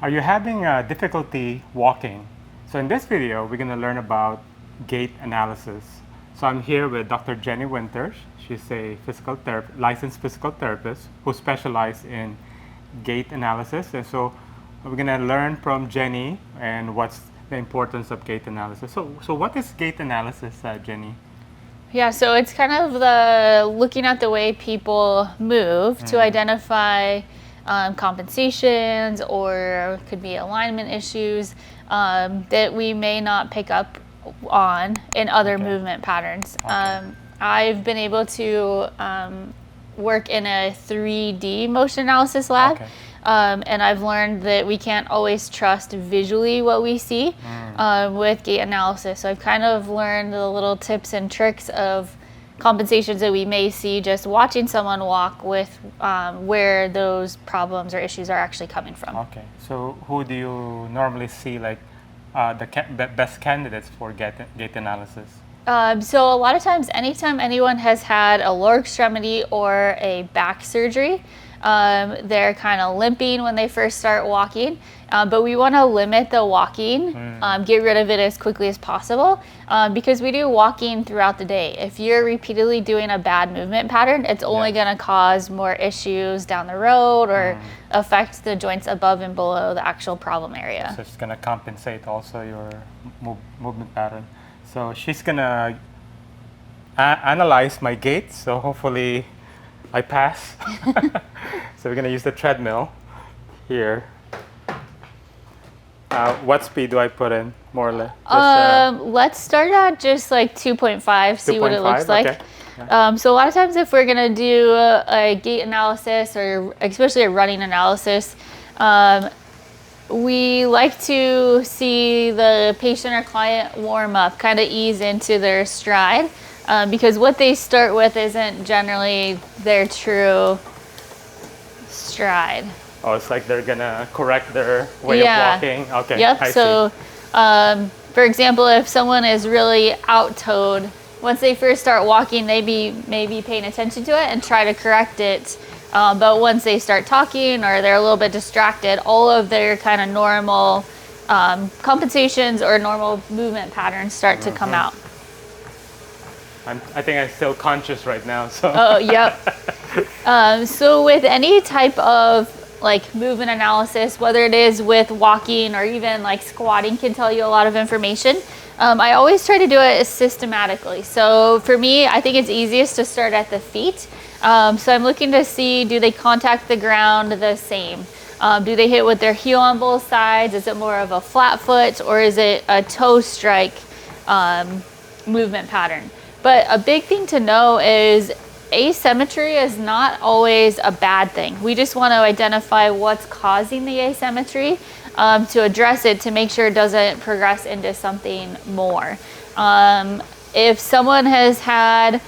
Are you having difficulty walking? So in this video, we're going to learn about gait analysis. So I'm here with Dr. Jenny Winters. She's a licensed physical therapist who specializes in gait analysis. And so we're going to learn from Jenny and what's the importance of gait analysis. So what is gait analysis, Jenny? Yeah, so it's kind of looking at the way people move to identify compensations or could be alignment issues that we may not pick up on in other movement patterns. I've been able to work in a 3D motion analysis lab. And I've learned that we can't always trust visually what we see with gait analysis. So I've kind of learned the little tips and tricks of compensations that we may see just watching someone walk with where those problems or issues are actually coming from. Okay, so who do you normally see like the best candidates for gait analysis? So a lot of times, anytime anyone has had a lower extremity or a back surgery, they're kind of limping when they first start walking, but we want to limit the walking, get rid of it as quickly as possible, because we do walking throughout the day. If you're repeatedly doing a bad movement pattern, it's only going to cause more issues down the road or affect the joints above and below the actual problem area. So it's going to compensate also your movement pattern. So she's going to analyze my gait, so hopefully I pass. So we're going to use the treadmill here. What speed do I put in, more or less? Let's start at just like 2.5, see what it looks like. Okay. So a lot of times if we're going to do a gait analysis or especially a running analysis, we like to see the patient or client warm up, kind of ease into their stride, because what they start with isn't generally their true stride. Oh, it's like they're gonna correct their way of walking. Okay. Yep. I so, for example, if someone is really out-toed, once they first start walking, they may be paying attention to it and try to correct it. But once they start talking or they're a little bit distracted, all of their kind of normal compensations or normal movement patterns start to come out. I think I'm still conscious right now. So. Oh, yep. So with any type of like movement analysis, whether it is with walking or even like squatting can tell you a lot of information. I always try to do it systematically. So for me, I think it's easiest to start at the feet. So I'm looking to see, do they contact the ground the same? Do they hit with their heel on both sides? Is it more of a flat foot or is it a toe strike movement pattern? But a big thing to know is asymmetry is not always a bad thing. We just want to identify what's causing the asymmetry to address it to make sure it doesn't progress into something more. If someone has had,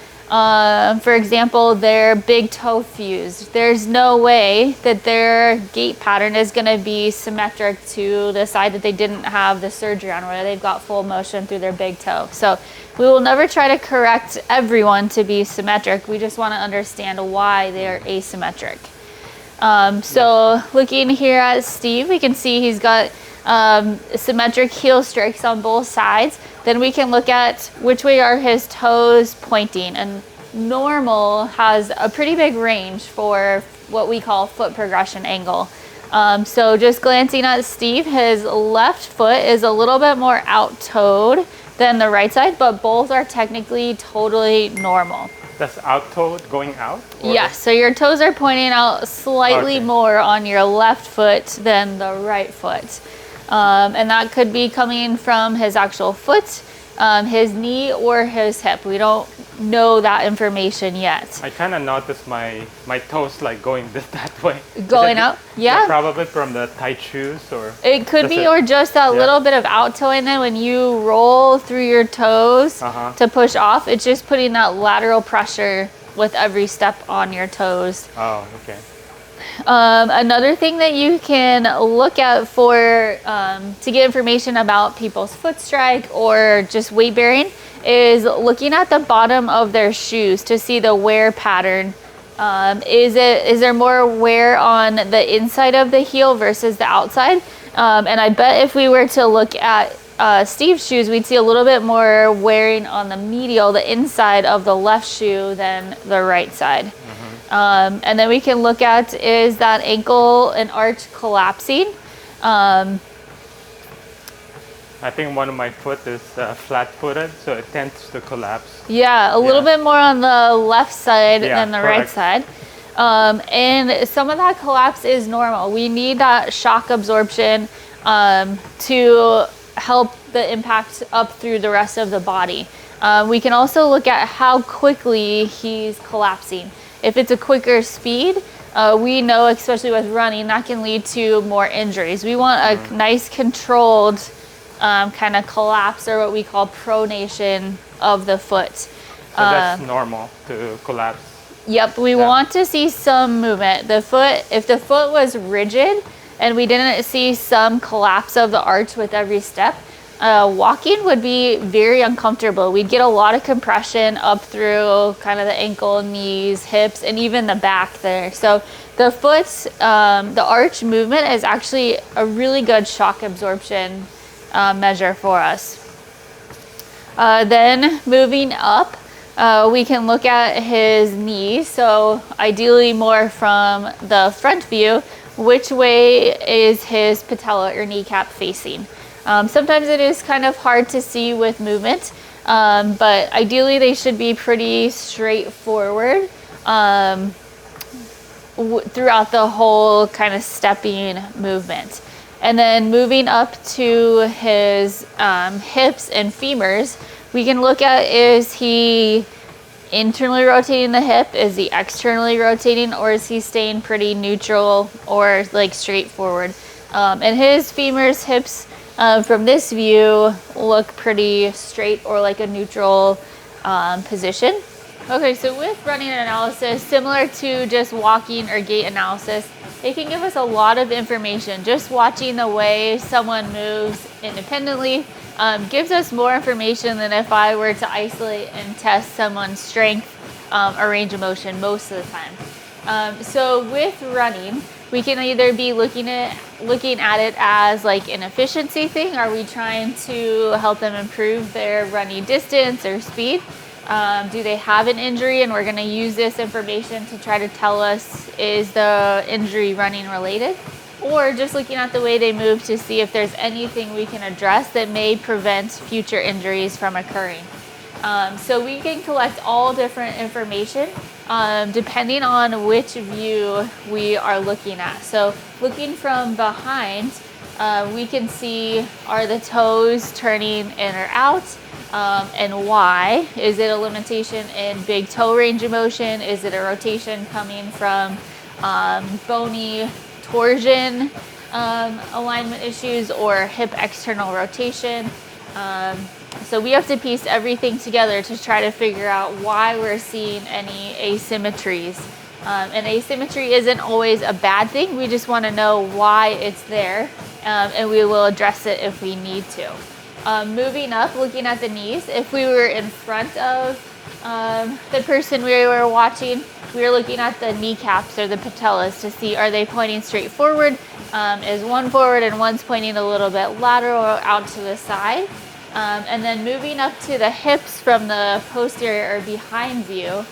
for example, their big toe fused, there's no way that their gait pattern is going to be symmetric to the side that they didn't have the surgery on, where they've got full motion through their big toe. So we will never try to correct everyone to be symmetric. We just want to understand why they're asymmetric. So looking here at Steve, we can see he's got symmetric heel strikes on both sides. Then we can look at which way are his toes pointing. And normal has a pretty big range for what we call foot progression angle. So just glancing at Steve, his left foot is a little bit more out-toed than the right side, but both are technically totally normal. That's out-toed going out? Yes, so your toes are pointing out slightly more on your left foot than the right foot. And that could be coming from his actual foot, his knee, or his hip. We don't know that information yet. I kind of noticed my toes like going that way. Going out? Yeah. Probably from the tight shoes, or it could be, or just a little bit of out toeing. Then when you roll through your toes to push off, it's just putting that lateral pressure with every step on your toes. Oh, okay. Another thing that you can look at for to get information about people's foot strike or just weight bearing is looking at the bottom of their shoes to see the wear pattern Is there more wear on the inside of the heel versus the outside? And I bet if we were to look at Steve's shoes, we'd see a little bit more wearing on the medial, the inside of the left shoe than the right side. And then we can look at, is that ankle and arch collapsing? I think one of my foot is flat-footed, so it tends to collapse. Yeah, a little bit more on the left side than the right correct. side. And some of that collapse is normal. We need that shock absorption to help the impact up through the rest of the body. We can also look at how quickly he's collapsing. If it's a quicker speed, we know, especially with running, that can lead to more injuries. We want a nice controlled kind of collapse, or what we call pronation of the foot. So that's normal to collapse. Yep, we want to see some movement. If the foot was rigid and we didn't see some collapse of the arch with every step, walking would be very uncomfortable. We'd get a lot of compression up through kind of the ankle, knees, hips, and even the back there. So the foot's, the arch movement is actually a really good shock absorption measure for us. Then moving up, we can look at his knees. So ideally more from the front view, which way is his patella or kneecap facing? Sometimes it is kind of hard to see with movement, but ideally they should be pretty straightforward throughout the whole kind of stepping movement. And then moving up to his hips and femurs, we can look at, is he internally rotating the hip? Is he externally rotating, or is he staying pretty neutral or like straightforward? And his femurs, hips from this view look pretty straight or like a neutral position. Okay, so with running analysis, similar to just walking or gait analysis, it can give us a lot of information. Just watching the way someone moves independently gives us more information than if I were to isolate and test someone's strength or range of motion most of the time. So with running, we can either be looking at it as like an efficiency thing. Are we trying to help them improve their running distance or speed? Do they have an injury, and we're going to use this information to try to tell us, is the injury running related? Or just looking at the way they move to see if there's anything we can address that may prevent future injuries from occurring. So we can collect all different information depending on which view we are looking at. So looking from behind, we can see, are the toes turning in or out? And why? Is it a limitation in big toe range of motion? Is it a rotation coming from bony torsion alignment issues, or hip external rotation? So we have to piece everything together to try to figure out why we're seeing any asymmetries. And asymmetry isn't always a bad thing. We just want to know why it's there, and we will address it if we need to. Moving up, looking at the knees, if we were in front of the person we were watching, we were looking at the kneecaps or the patellas to see, are they pointing straight forward? Is one forward and one's pointing a little bit lateral or out to the side? And then moving up to the hips from the posterior or behind view,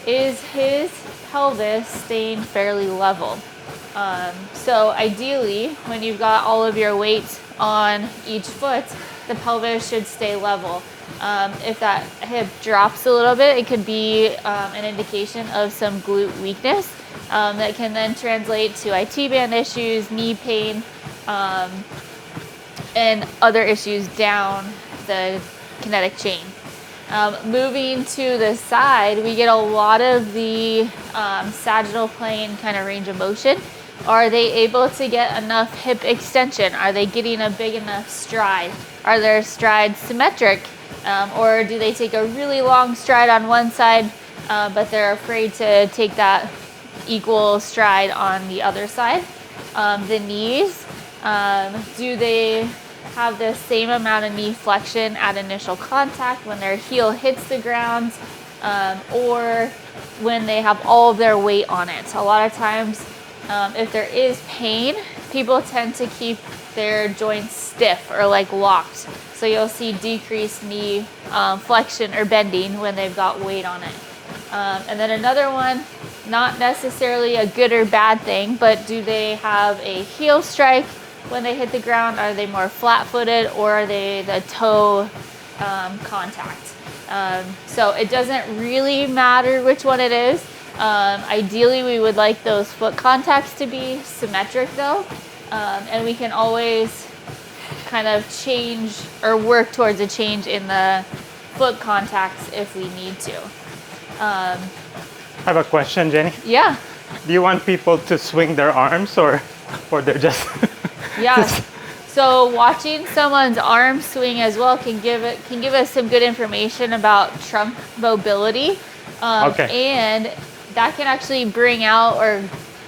is his pelvis staying fairly level? So ideally, when you've got all of your weight on each foot, the pelvis should stay level. If that hip drops a little bit, it could be an indication of some glute weakness that can then translate to IT band issues, knee pain, and other issues down the kinetic chain. Moving to the side, we get a lot of the sagittal plane kind of range of motion. Are they able to get enough hip extension? Are they getting a big enough stride? Are their strides symmetric? Or do they take a really long stride on one side, but they're afraid to take that equal stride on the other side? The knees, do they have the same amount of knee flexion at initial contact when their heel hits the ground? or when they have all of their weight on it. A lot of times, if there is pain, people tend to keep their joints stiff or like locked. So you'll see decreased knee flexion or bending when they've got weight on it. And then another one, not necessarily a good or bad thing, but do they have a heel strike when they hit the ground? Are they more flat-footed, or are they the toe contact? So it doesn't really matter which one it is. Ideally, we would like those foot contacts to be symmetric though, and we can always kind of change or work towards a change in the foot contacts if we need to. I have a question, Jenny. Yeah. Do you want people to swing their arms, or they're just Yeah. So watching someone's arm swing as well can give us some good information about trunk mobility, and that can actually bring out or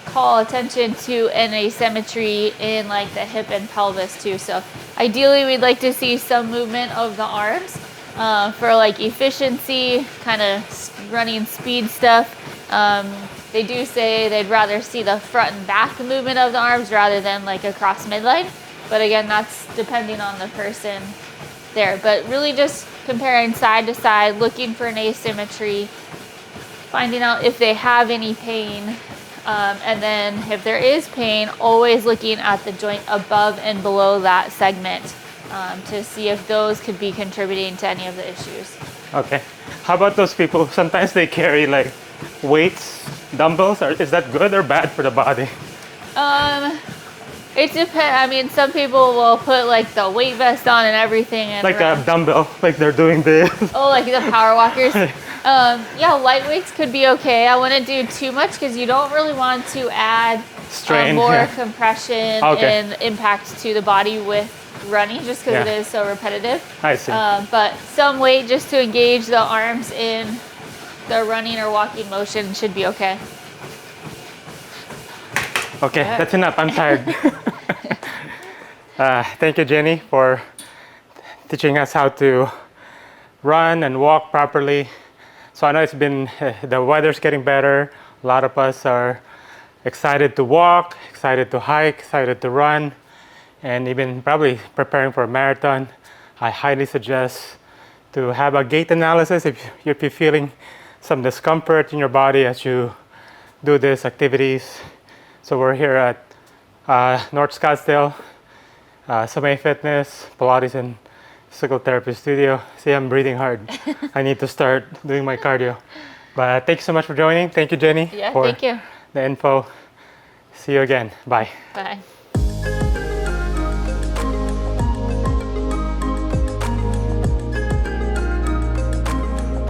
call attention to an asymmetry in like the hip and pelvis too. So ideally, we'd like to see some movement of the arms for like efficiency, kind of running speed stuff. They do say they'd rather see the front and back movement of the arms rather than like across midline. But again, that's depending on the person there. But really just comparing side to side, looking for an asymmetry, finding out if they have any pain. And then if there is pain, always looking at the joint above and below that segment to see if those could be contributing to any of the issues. Okay. How about those people, sometimes they carry like weights, dumbbells, or is that good or bad for the body? It depends. I mean, some people will put like the weight vest on and everything. And like a dumbbell, like they're doing this. Oh, like the power walkers. Yeah, light weights could be okay. I wouldn't do too much because you don't really want to add Strain, more compression Okay. and impact to the body with running just because it is so repetitive. I see. But some weight just to engage the arms in the running or walking motion should be okay. Okay, that's enough. I'm tired. Thank you, Jenny, for teaching us how to run and walk properly. So I know it's been, the weather's getting better. A lot of us are excited to walk, excited to hike, excited to run, and even probably preparing for a marathon. I highly suggest to have a gait analysis if you're feeling some discomfort in your body as you do these activities. So we're here at North Scottsdale, Samay Fitness, Pilates and Physical Therapy Studio. See, I'm breathing hard. I need to start doing my cardio. But thank you so much for joining. Thank you, Jenny, Yeah, for thank you. the info. See you again. Bye. Bye.